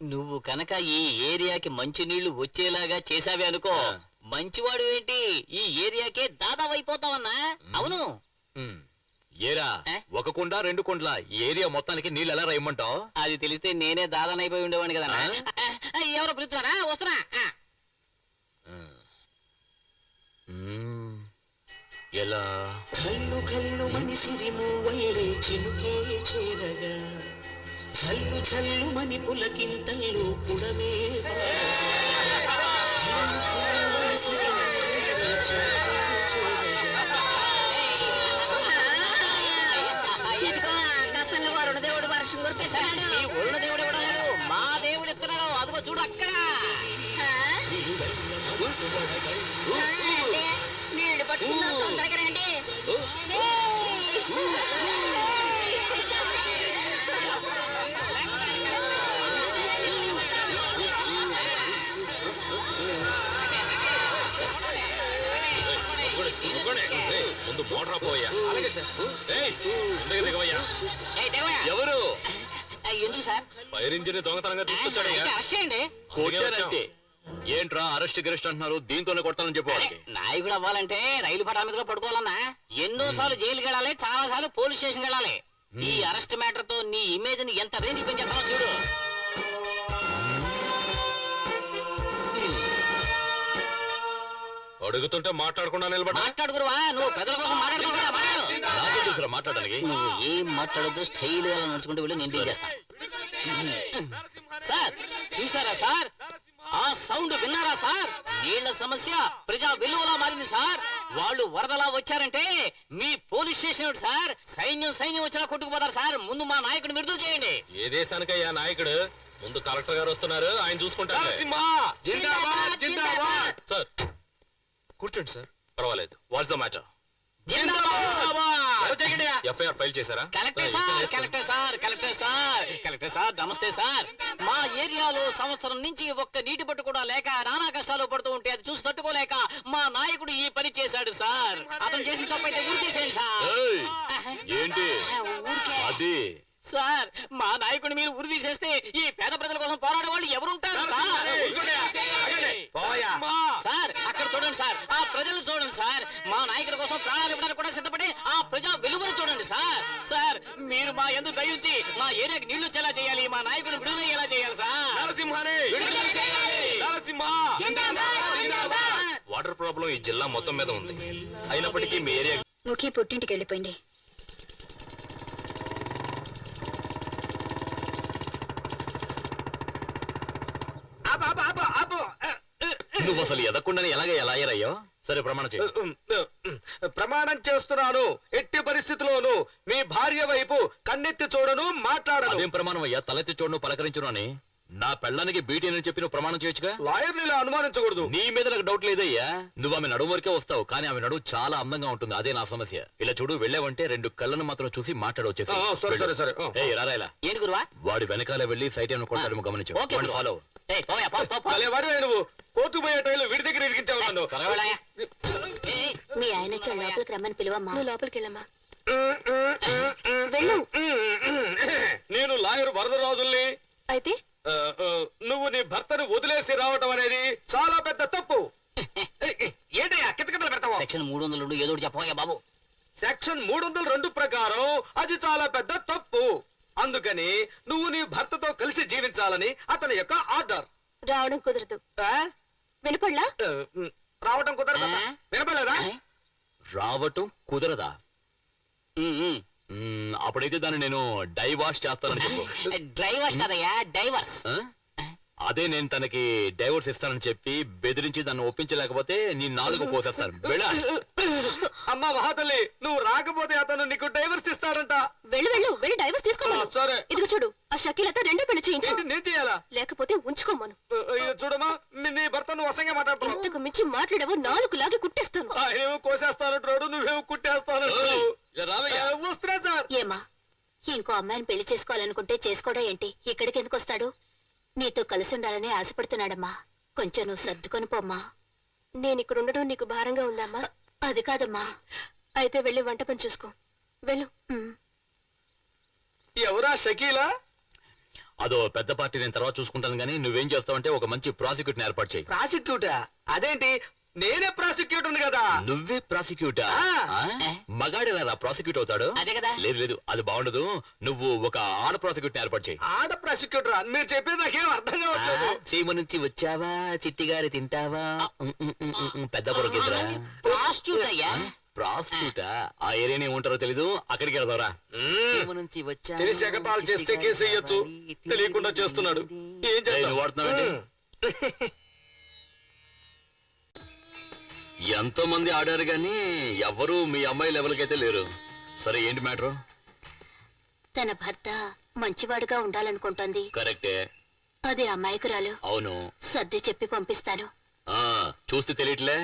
నువ్వు కనుక ఈ ఏరియాకి మంచి నీళ్లు వచ్చేలాగా చేసావే అనుకో మంచివాడు ఏంటి ఈ ఏరియాకే దాదావైపోతావన్నా అవును ఉమ్. ఏరా ఏ? ఒక కుండ రెండు కుండ్ల ఈ ఏరియా మొత్తానికి నీళ్ళు ఎలా రాయమంటావు? అది తెలిస్తే నేనే దాదానైపోయి ఉండేవాడిని కదా ఎవరో పిలుస్తున్నారా వస్తున్నా ఎలా కల్లు కల్లు మనిసిరిము వల్లే చినుకే చేరగా చల్లు చల్లు మని పులకింతల్లు పుడమే వరుణదేవుడు వర్షం కురిపిస్తున్నాడు. ఈ వరుణ దేవుడు ఇవ్వడాడు మా దేవుడు ఇస్తున్నాడు అదిగో చూడు అక్కడ అంటే నీళ్లు పట్టుకున్నా తొందరగా రండి. ముందు మోటార్ పోయా ఏయ్ దేవయ్య, ఎవరు ఎందుకు సార్ ఫైర్ ఇంజిన్ దొంగతనంగా తీసుకొచ్చాడయ్యా అయితే అరెస్ట్ చేయండి కొట్టారంటే ఏంట్రా అరెస్ట్ గిరెస్ట్ అంటున్నారు దీంతోనే కొట్టాలని చెప్పు వాళ్ళకి. నాయకుడు అవ్వాలంటే రైలు పట్టాల మీద పడుకోవాలన్నా ఎన్నో సార్లు జైలుకి వెళ్ళాలి చాలా సార్లు పోలీస్ స్టేషన్ వెళ్ళాలి ఈ అరెస్ట్ మ్యాటర్ తో నీ ఇమేజ్ ని ఎంత రేంజ్ పెంచేస్తానో చూడు అడుగుతుంటే మాట్లాడకుండా నిలబడ మాట్లాడుకురువా నువ్వు ప్రజల కోసం మాట్లాడుకో కదా మాట్లాడు నాకే తెలుసురా మాట్లాడడానికి నువ్వు ఏం మాట్లాడద్దు స్టైల్ గా నడుచుకుంటూ వెళ్ళి నేను డీల్ చేస్తా సార్ చూసారా సార్ ఆ సౌండ్ విన్నారా సార్ నీళ్ల సమస్య ప్రజా విలువలా మారింది సార్ వాళ్ళు వరదలా వచ్చారంటే మీ పోలీస్ స్టేషన్ ఏమిటి సార్ సైన్యం వచ్చినా కొట్టుకుపోతారు సార్ ముందు మా నాయకుడిని విడుదల చేయండి ఏ దేశానికయ్యా నాయకుడు ముందు కలెక్టర్ గారు వస్తున్నారు ఆయన చూసుకుంటారు జిందాబాద్, జిందాబాద్. సార్ కూర్చోండి సార్ పర్వాలేదు what's the matter FIR file చేశారా కలెక్టర్ సార్ నమస్తే సార్ మా ఏరియాలో సంవత్సరం నుంచి ఒక్క నీటి పట్టు కూడా లేక నానా కష్టాలు పడుతూ ఉంటే అది చూసి తట్టుకోలేక మా నాయకుడు ఈ పని చేశాడు సార్ అతను చేసిన తప్పైతే ఊరి చేసేయండి సార్ ఏయ్, ఏంటి ఊరికే అది సార్ మా నాయకుడు మీరు ఉరి తీసేస్తే ఈ పేద ప్రజల కోసం పోరాడే వాళ్ళు ఎవరుంటారు సార్ సార్ అక్కడ చూడండి సార్ ఆ ప్రజలు చూడండి సార్ మా నాయకుడి కోసం ప్రాణాలు ఇవ్వడానికి కూడా సిద్ధపడి ఆ ప్రజా వెలుగును చూడండి సార్ సార్ మీరు మా ఎందుకు దయించి మా ఏరియాకి నీళ్లు వచ్చేలా చేయాలి మా నాయకుడు విడుదల ఎలా చేయాలి సార్ విడుదల చేయాలి. జిందాబాద్. వాటర్ ప్రాబ్లం ఈ జిల్లా మొత్తం మీద ఉంది అయినప్పటికీ మీ ఏరియా ముఖి పుట్టింటికి వెళ్ళిపోయింది. నువ్వు అసలు ఎదకుండానే ఎలా అయ్యారయ్యో సరే ప్రమాణం చేయి ప్రమాణం చేస్తున్నాను ఎట్టి పరిస్థితిలోనూ మీ భార్య వైపు కన్నెత్తి చూడను మాట్లాడను అదేం ప్రమాణం అయ్యా తలెత్తి చూడను పలకరించును అని నా పెళ్ళానికి బీటీ అని చెప్పి నువ్వు ప్రమాణం చేయొచ్చుగా లాయర్ని ఇలా అనుమానించకూడదు నీ మీద నాకు డౌట్ లేదయ్యా నువ్వు ఆమె నడుము వరకే వస్తావు కానీ ఆమె నడువు చాలా అందంగా ఉంటుంది అదే నా సమస్య ఇలా చూడు వెళ్ళావంటే రెండు కళ్ళను మాత్రం చూసి మాట్లాడవచ్చు సరే రారాయలా ఏంటి గురువా వాడి వెనకాల వెళ్ళి సైట్ ఏమైనా కొట్టాడేమో గమనించు ఓకే వాడిని ఫాలో ఏయ్, పోయా, పో, పో, పో. వాడు నువ్వు కోర్టు పోయే టైంలో వీడి దగ్గర ఇరికించావు నన్ను త్వరగా వెళ్ళాయా. ఏయ్, మీ ఆయన వచ్చి లోపలికి రమ్మని పిలువమ్మా. నువ్వు లోపలికి వెళ్ళమ్మా. వెళ్ళు. నేను లాయర్ వరదరాజుల్ని అయితే నువ్వు నీ భర్తను వదిలేసి రావటం అనేది చాలా పెద్ద తప్పు ఏంటయ్యా కితకితలు పెడతావా సెక్షన్ 302 ఏదో ఒకటి చెప్పబోయా బాబు సెక్షన్ 302 ప్రకారం అది చాలా పెద్ద తప్పు అందుకని నువ్వు నీ భర్తతో కలిసి జీవించాలని అతని యొక్క ఆర్డర్ రావడం కుదరదు. వినపడలా? రావటం కుదరదా వినపడలేదా రావటం కుదరదా ఉమ్, ఉమ్. అప్పుడైతే దాన్ని నేను డైవాష్ చేస్తానని చెప్పు డ్రైవర్స్ కదయ్యా డైవర్స్ ఆ? అదే నేను తనకి డైవర్స్ ఇస్తానని చెప్పి బెదిరించి దాన్ని ఒప్పించలేకపోతే నీ నాలుగు పోసేస్తాను వెళ్ళా అమ్మా మహాతల్లి నువ్వు రాకపోతే అతను నీకు డైవర్స్ ఇస్తాడంట వెళ్ళి డైవర్స్ తీసుకోమను. సరే ఇదిగో చూడు ఆ షకీలతో రెండో పెళ్లి చేయించు. ఏంటి నేను చేయాలా లేకపోతే ఉంచుకోమను. ఇది చూడమా నీ భర్త నువ్వు అసంగా మాట్లాడుతున్నావు ఇంతకు మించి మాట్లాడవు నాలుగు లాగి కుట్టేస్తాను. ఆయనేమో కోసేస్తానంటాడు నువ్వేమో కుట్టేస్తానంటావు వస్తున్నా సార్ ఏమా ఇంకో అమ్మాయిని పెళ్లి చేసుకోవాలనుకుంటే చేసుకోవడం ఏంటి? ఇక్కడికి ఎందుకు వస్తాడు? నీతో కలిసి ఉండాలని ఆశపడుతున్నాడమ్మా. కొంచెం నువ్వు సర్దుకొని పోమ్మా. నేను ఇక్కడ ఉండడం నీకు భారంగా ఉందమ్మా? అది కాదమ్మా. అయితే వెళ్ళి వంట పని చూసుకో. వెళ్ళు. ఎవరా షకీలా అదో పెద్ద పార్టీ నేను తర్వాత చూసుకుంటాను కానీ నువ్వేం చేస్తావంటే ఒక మంచి ప్రాసిక్యూటర్ ఏర్పాటు చేయి. ప్రాసిక్యూటా? అదేంటి, నేనే ప్రాసిక్యూటర్ కదా. నువ్వే ప్రాసిక్యూటా? ఆ. మగాడేలా ప్రాసిక్యూట్ అవుతాడు? అదే కదా. లేదు లేదు, అది బాగుండదు. నువ్వు ఒక ఆడ ప్రాసిక్యూటర్ ఏర్పాటు చేయి. ఆడ ప్రాసిక్యూటర్ మీరు చెప్పేది నాకేం అర్థం కావట్లేదు. సీమ నుంచి వచ్చావా, చిట్టిగారి తింటావా? పెద్ద పొరకేసరా ప్రాస్టిట్యూట్ అయ్యా. ప్రాసిక్యూటా? ఆ ఏరియానే ఉంటారో తెలీదు, అక్కడికి వెళ్దారా? నుంచి వచ్చా తెలిసి ఎగతాళి చేస్తే కేసు వేయొచ్చు, తెలియకుండా చేస్తున్నాడు. ఏం చేద్దాం? నువ్వు వాడుతున్నావండి. ఎంతో మంది ఆడారు గాని ఎవరు మీ అమ్మాయి లెవెల్కి అయితే లేరు. సరే ఏంటి మ్యాటర్? తన భర్త మంచివాడుగా ఉండాలనుకుంటోంది. కరెక్టే. అదే అమాయకురాలు. అవును. సర్ది చెప్పి పంపిస్తాను. చూస్తే తెలియట్లే,